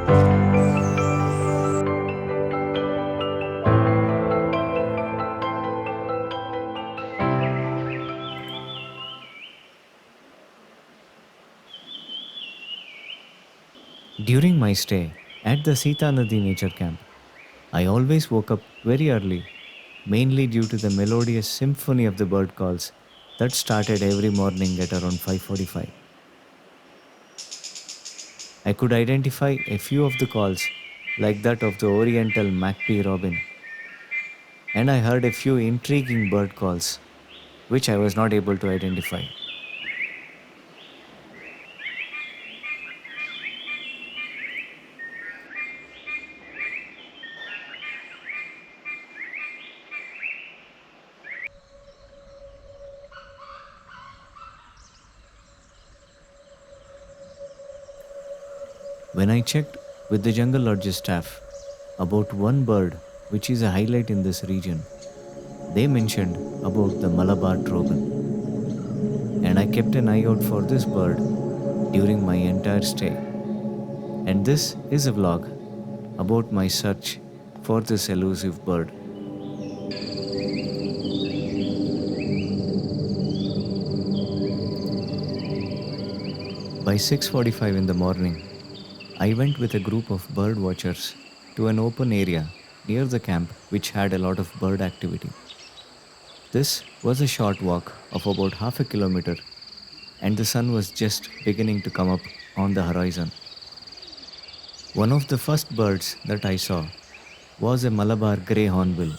During my stay at the Seethanadhi nature camp, I always woke up very early, mainly due to the melodious symphony of the bird calls that started every morning at around 5:45. I could identify a few of the calls, like that of the oriental magpie robin, and I heard a few intriguing bird calls which I was not able to identify. When I checked with the jungle lodge staff about one bird which is a highlight in this region, they mentioned about the Malabar Trogon, and I kept an eye out for this bird during my entire stay. And this is a vlog about my search for this elusive bird. By 6:45 in the morning, I went with a group of bird watchers to an open area near the camp which had a lot of bird activity. This was a short walk of about half a kilometer, and the sun was just beginning to come up on the horizon. One of the first birds that I saw was a Malabar grey hornbill,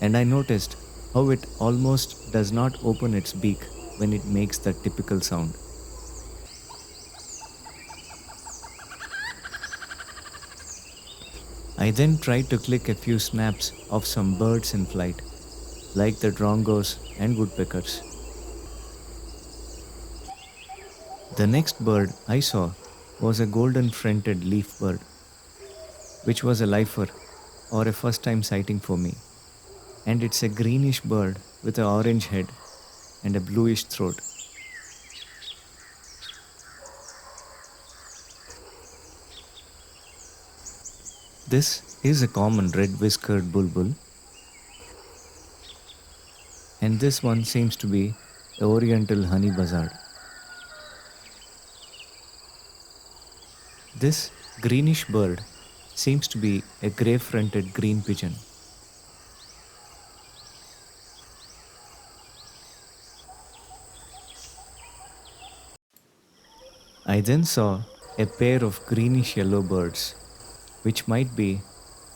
and I noticed how it almost does not open its beak when it makes that typical sound. I then tried to click a few snaps of some birds in flight, like the drongos and woodpeckers. The next bird I saw was a golden fronted leaf bird, which was a lifer or a first time sighting for me. And it's a greenish bird with an orange head and a bluish throat. This is a common red whiskered bulbul, and this one seems to be the oriental honey buzzard. This greenish bird seems to be a grey fronted green pigeon. I then saw a pair of greenish yellow birds, which might be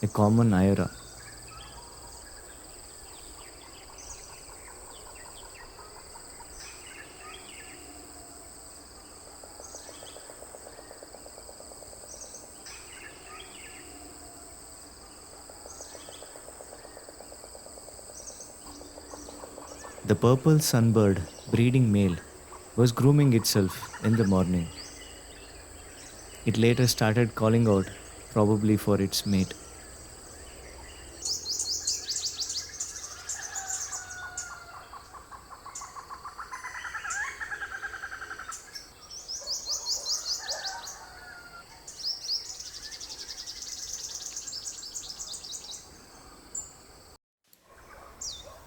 a common Ayara. The purple sunbird breeding male was grooming itself in the morning. It later started calling out, probably for its mate.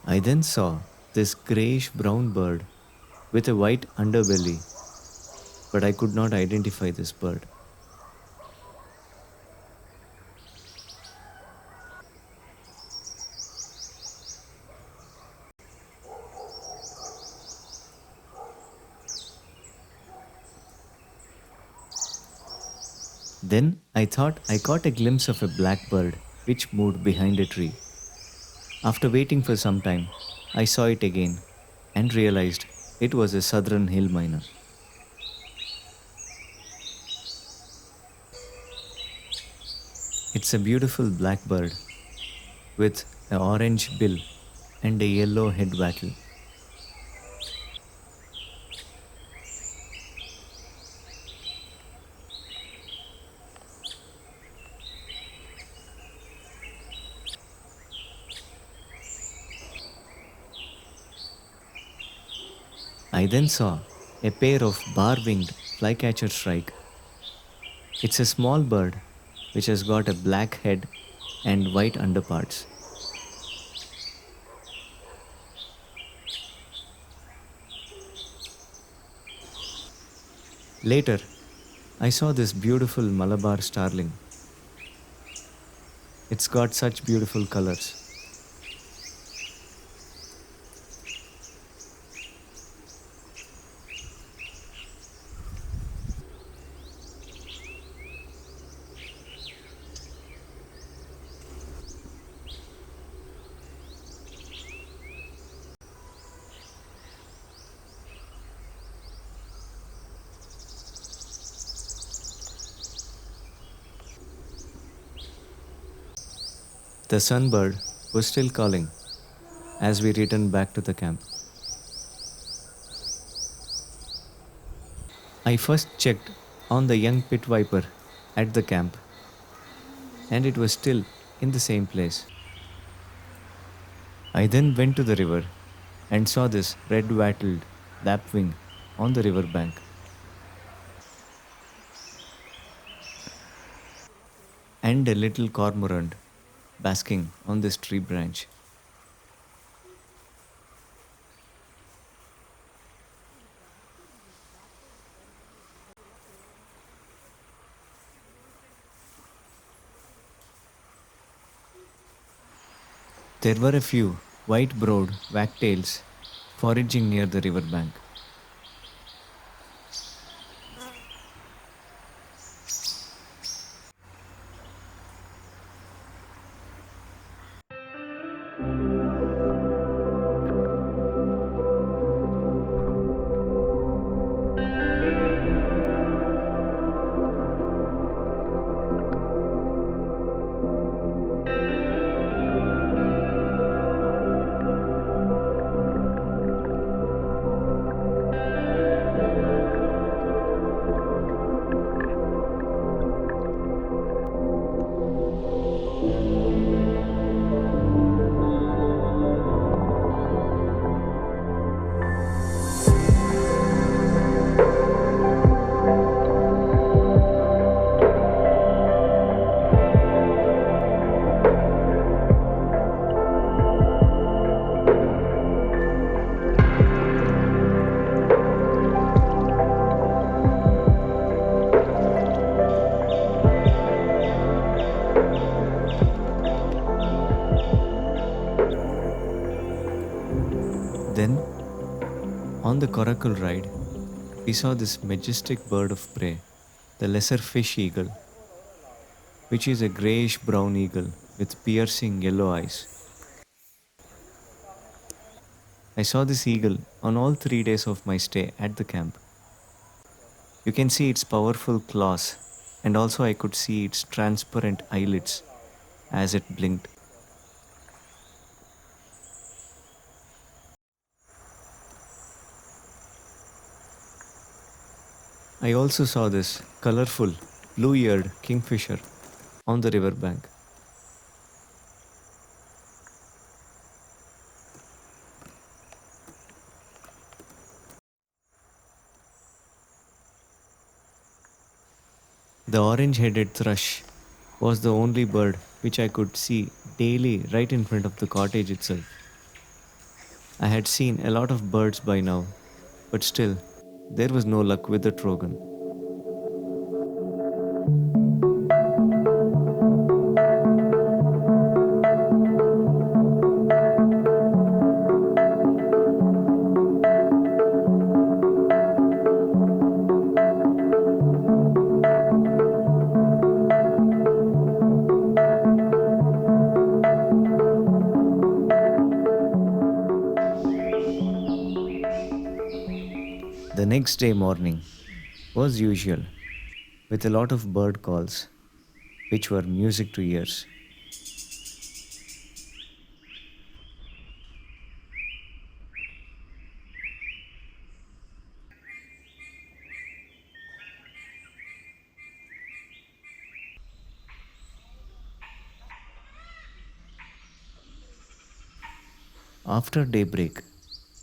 I then saw this greyish brown bird with a white underbelly, but I could not identify this bird. Then I thought I caught a glimpse of a blackbird which moved behind a tree. After waiting for some time, I saw it again and realized it was a southern hill miner. It's a beautiful blackbird with an orange bill and a yellow head wattle. I then saw a pair of bar-winged flycatcher shrike It's a small bird which has got a black head and white underparts. Later, I saw this beautiful Malabar starling. It's got such beautiful colors. The sunbird was still calling as we returned back to the camp. I first checked on the young pit viper at the camp, and it was still in the same place. I then went to the river and saw this red wattled lapwing on the river bank. And a little cormorant basking on this tree branch. There were a few white-browed wagtails foraging near the river bank. Then, on the coracle ride, we saw this majestic bird of prey, the lesser fish eagle, which is a grayish brown eagle with piercing yellow eyes. I saw this eagle on all 3 days of my stay at the camp. You can see its powerful claws, and also I could see its transparent eyelids as it blinked. I also saw this colorful blue eared kingfisher on the river bank. The orange headed thrush was the only bird which I could see daily right in front of the cottage itself. I had seen a lot of birds by now, but still, there was no luck with the trogon. The next day morning was usual, with a lot of bird calls, which were music to ears. After daybreak,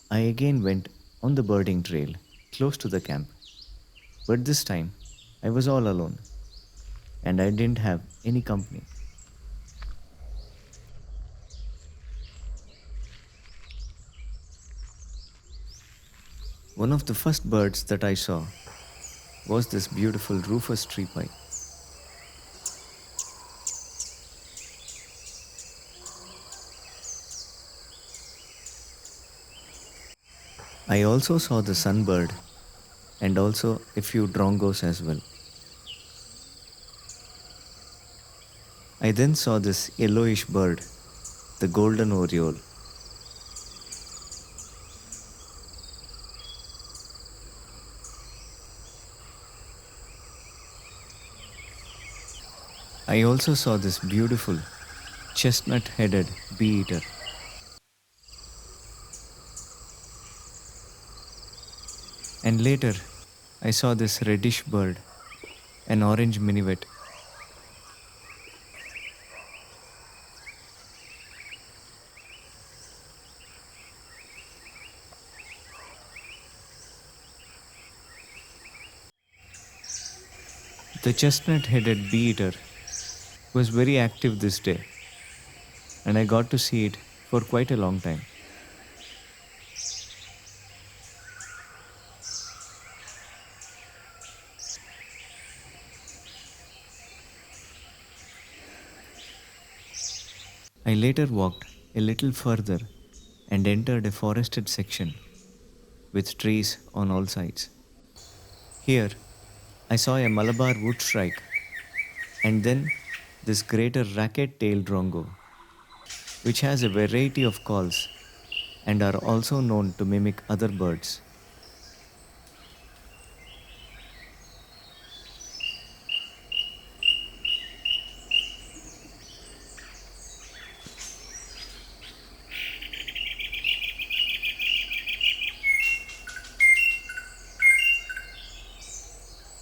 I again went on the birding trail close to the camp, but this time I was all alone. and I didn't have any company. One of the first birds that I saw was this beautiful rufous tree pike. I also saw the sunbird and also a few drongos as well. I then saw this yellowish bird, the golden oriole. I also saw this beautiful chestnut headed bee eater. And later, I saw this reddish bird, an orange minivet. The chestnut headed bee eater was very active this day, and I got to see it for quite a long time. I later walked a little further and entered a forested section with trees on all sides. Here, I saw a Malabar wood shrike and then this greater racket tailed drongo, which has a variety of calls and are also known to mimic other birds.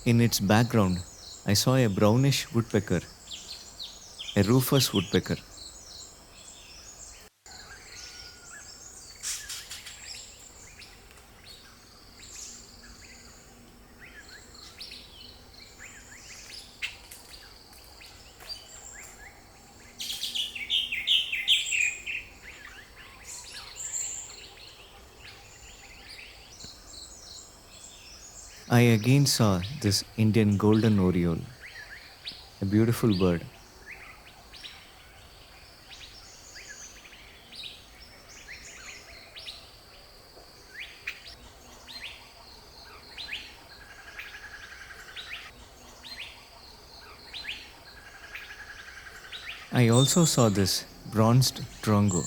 In its background, I saw a brownish woodpecker, a rufous woodpecker. I again saw this Indian golden oriole, a beautiful bird. I also saw this bronzed drongo.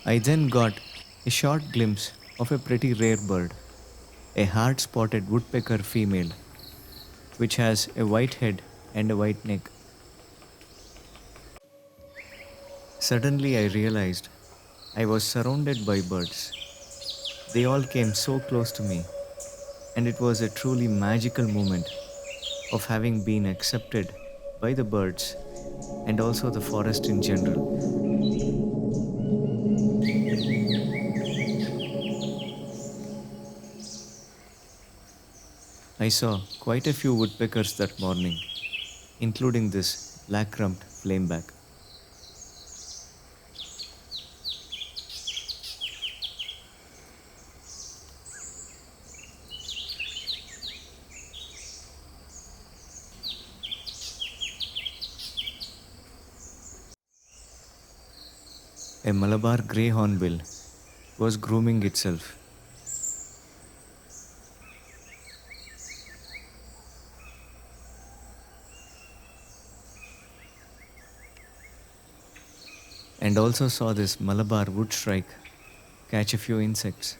I then got a short glimpse of a pretty rare bird, a hard spotted woodpecker female, which has a white head and a white neck. Suddenly, I realized I was surrounded by birds. They all came so close to me, and it was a truly magical moment of having been accepted by the birds and also the forest in general. I saw quite a few woodpeckers that morning, including this black rumped flameback. A Malabar grey hornbill was grooming itself, and also saw this Malabar wood shrike catch a few insects.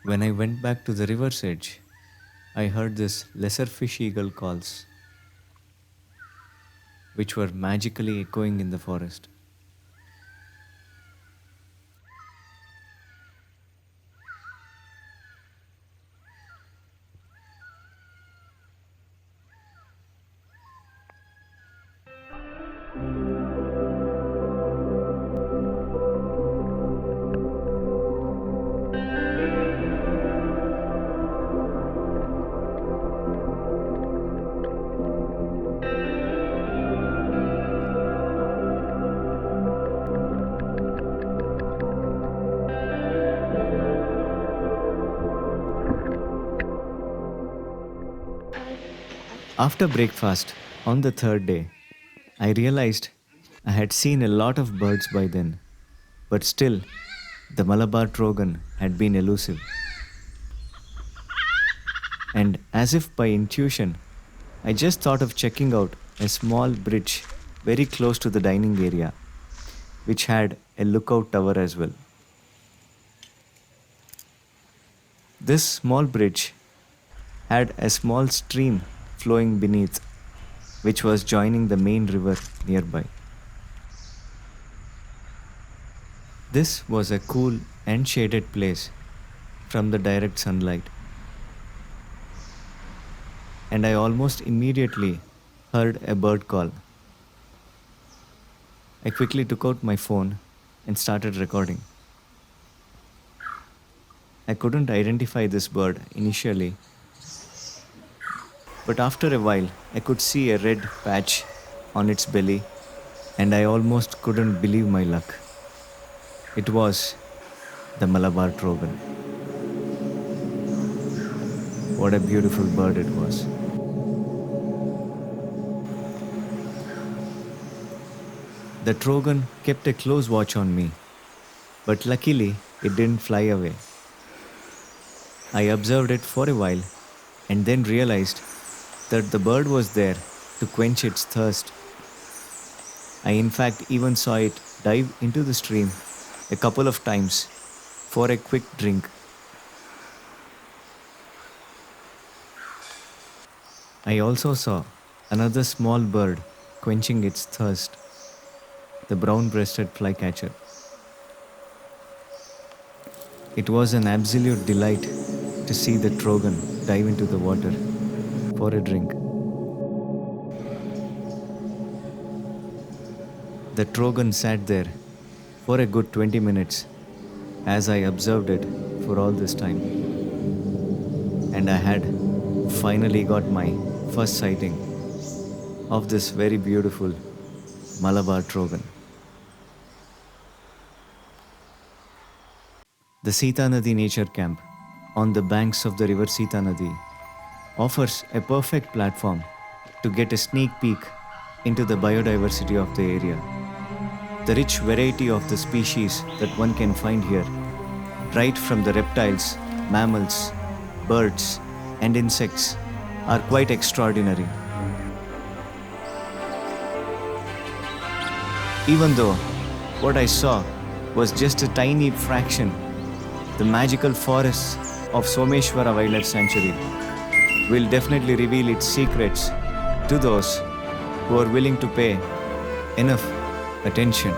When I went back to the river's edge, I heard this lesser fish eagle calls, which were magically echoing in the forest. After breakfast on the third day, I realized I had seen a lot of birds by then, but still, the Malabar Trogon had been elusive. And as if by intuition, I just thought of checking out a small bridge very close to the dining area, which had a lookout tower as well. This small bridge had a small stream flowing beneath, which was joining the main river nearby. This was a cool and shaded place from the direct sunlight, and I almost immediately heard a bird call. I quickly took out my phone and started recording. I couldn't identify this bird initially, but after a while I could see a red patch on its belly, and I almost couldn't believe my luck. It was the Malabar Trogon. What a beautiful bird it was. The Trogon kept a close watch on me, but luckily it didn't fly away. I observed it for a while and then realized that the bird was there to quench its thirst. I, in fact, even saw it dive into the stream a couple of times for a quick drink. I also saw another small bird quenching its thirst, the brown breasted flycatcher. It was an absolute delight to see the Trogon dive into the water for a drink. The Trogon sat there for a good 20 minutes as I observed it for all this time. And I had finally got my first sighting of this very beautiful Malabar Trogon. The Seethanadhi Nature Camp on the banks of the river Seethanadhi offers a perfect platform to get a sneak peek into the biodiversity of the area. The rich variety of the species that one can find here, right from the reptiles, mammals, birds, and insects, are quite extraordinary. Even though what I saw was just a tiny fraction, the magical forests of Someshwara Wildlife Sanctuary will definitely reveal its secrets to those who are willing to pay enough attention.